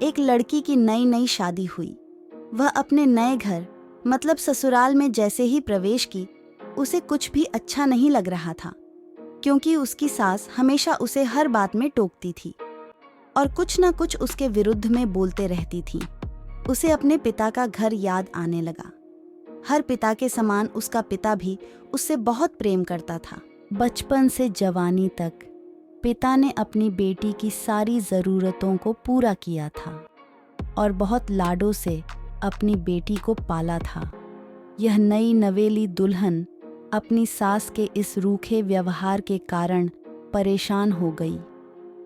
एक लड़की की नई नई शादी हुई। वह अपने नए घर मतलब ससुराल में जैसे ही प्रवेश की, उसे कुछ भी अच्छा नहीं लग रहा था, क्योंकि उसकी सास हमेशा उसे हर बात में टोकती थी और कुछ न कुछ उसके विरुद्ध में बोलते रहती थी। उसे अपने पिता का घर याद आने लगा। हर पिता के समान उसका पिता भी उससे बहुत प्रेम करता था। बचपन से जवानी तक पिता ने अपनी बेटी की सारी ज़रूरतों को पूरा किया था और बहुत लाडों से अपनी बेटी को पाला था। यह नई नवेली दुल्हन अपनी सास के इस रूखे व्यवहार के कारण परेशान हो गई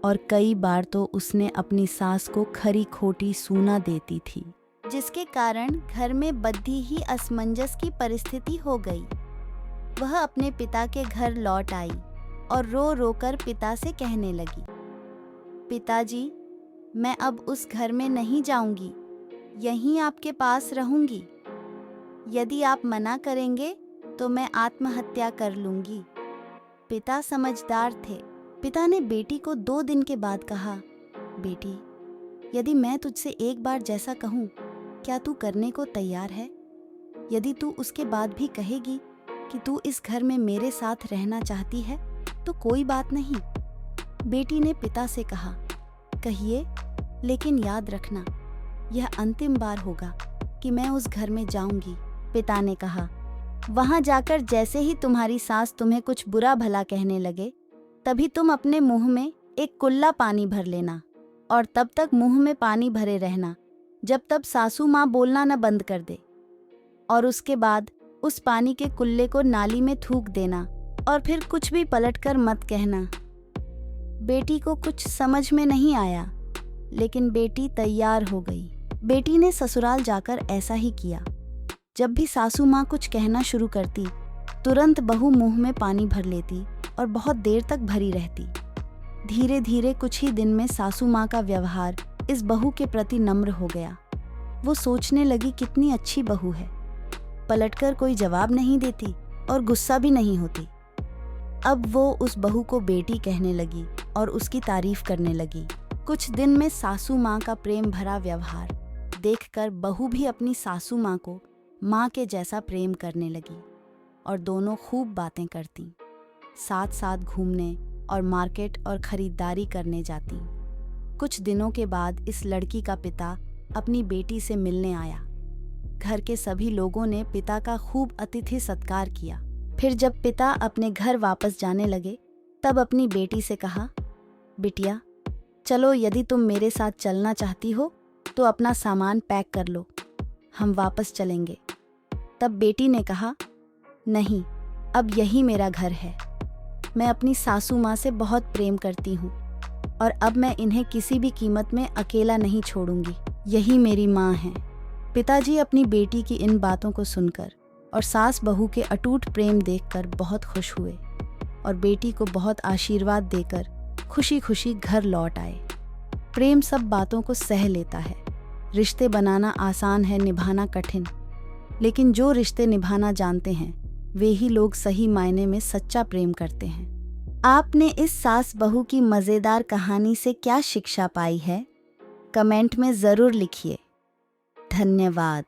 और कई बार तो उसने अपनी सास को खरी खोटी सूना देती थी, जिसके कारण घर में बद्धी ही असमंजस की परिस्थिति हो गई। वह अपने पिता के घर लौट आई और रो रो कर पिता से कहने लगी, पिताजी, मैं अब उस घर में नहीं जाऊंगी, यहीं आपके पास रहूंगी। यदि आप मना करेंगे तो मैं आत्महत्या कर लूंगी। पिता समझदार थे। पिता ने बेटी को 2 दिन के बाद कहा, बेटी, यदि मैं तुझसे एक बार जैसा कहूँ, क्या तू करने को तैयार है? यदि तू उसके बाद भी कहेगी कि तू इस घर में मेरे साथ रहना चाहती है, तो कोई बात नहीं। बेटी ने पिता से कहा, कहिए, लेकिन याद रखना, यह अंतिम बार होगा कि मैं उस घर में जाऊंगी। पिता ने कहा, वहां जाकर जैसे ही तुम्हारी सास तुम्हें कुछ बुरा भला कहने लगे, तभी तुम अपने मुंह में एक कुल्ला पानी भर लेना और तब तक मुंह में पानी भरे रहना जब तक सासू माँ बोलना न बंद कर दे, और उसके बाद उस पानी के कुल्ले को नाली में थूक देना और फिर कुछ भी पलटकर मत कहना। बेटी को कुछ समझ में नहीं आया, लेकिन बेटी तैयार हो गई। बेटी ने ससुराल जाकर ऐसा ही किया। जब भी सासू माँ कुछ कहना शुरू करती, तुरंत बहू मुंह में पानी भर लेती और बहुत देर तक भरी रहती। धीरे धीरे कुछ ही दिन में सासू माँ का व्यवहार इस बहू के प्रति नम्र हो गया। वो सोचने लगी, कितनी अच्छी बहू है, पलटकर कोई जवाब नहीं देती और गुस्सा भी नहीं होती। अब वो उस बहू को बेटी कहने लगी और उसकी तारीफ करने लगी। कुछ दिन में सासू माँ का प्रेम भरा व्यवहार देखकर बहू भी अपनी सासू माँ को माँ के जैसा प्रेम करने लगी और दोनों खूब बातें करती, साथ साथ घूमने और मार्केट और खरीदारी करने जाती। कुछ दिनों के बाद इस लड़की का पिता अपनी बेटी से मिलने आया। घर के सभी लोगों ने पिता का खूब अतिथि सत्कार किया। फिर जब पिता अपने घर वापस जाने लगे, तब अपनी बेटी से कहा, बिटिया, चलो, यदि तुम मेरे साथ चलना चाहती हो तो अपना सामान पैक कर लो, हम वापस चलेंगे। तब बेटी ने कहा, नहीं, अब यही मेरा घर है। मैं अपनी सासू माँ से बहुत प्रेम करती हूँ और अब मैं इन्हें किसी भी कीमत में अकेला नहीं छोड़ूंगी, यही मेरी माँ है। पिताजी अपनी बेटी की इन बातों को सुनकर और सास बहू के अटूट प्रेम देखकर बहुत खुश हुए और बेटी को बहुत आशीर्वाद देकर खुशी खुशी घर लौट आए। प्रेम सब बातों को सह लेता है। रिश्ते बनाना आसान है, निभाना कठिन, लेकिन जो रिश्ते निभाना जानते हैं वे ही लोग सही मायने में सच्चा प्रेम करते हैं। आपने इस सास बहू की मज़ेदार कहानी से क्या शिक्षा पाई है? कमेंट में ज़रूर लिखिए। धन्यवाद।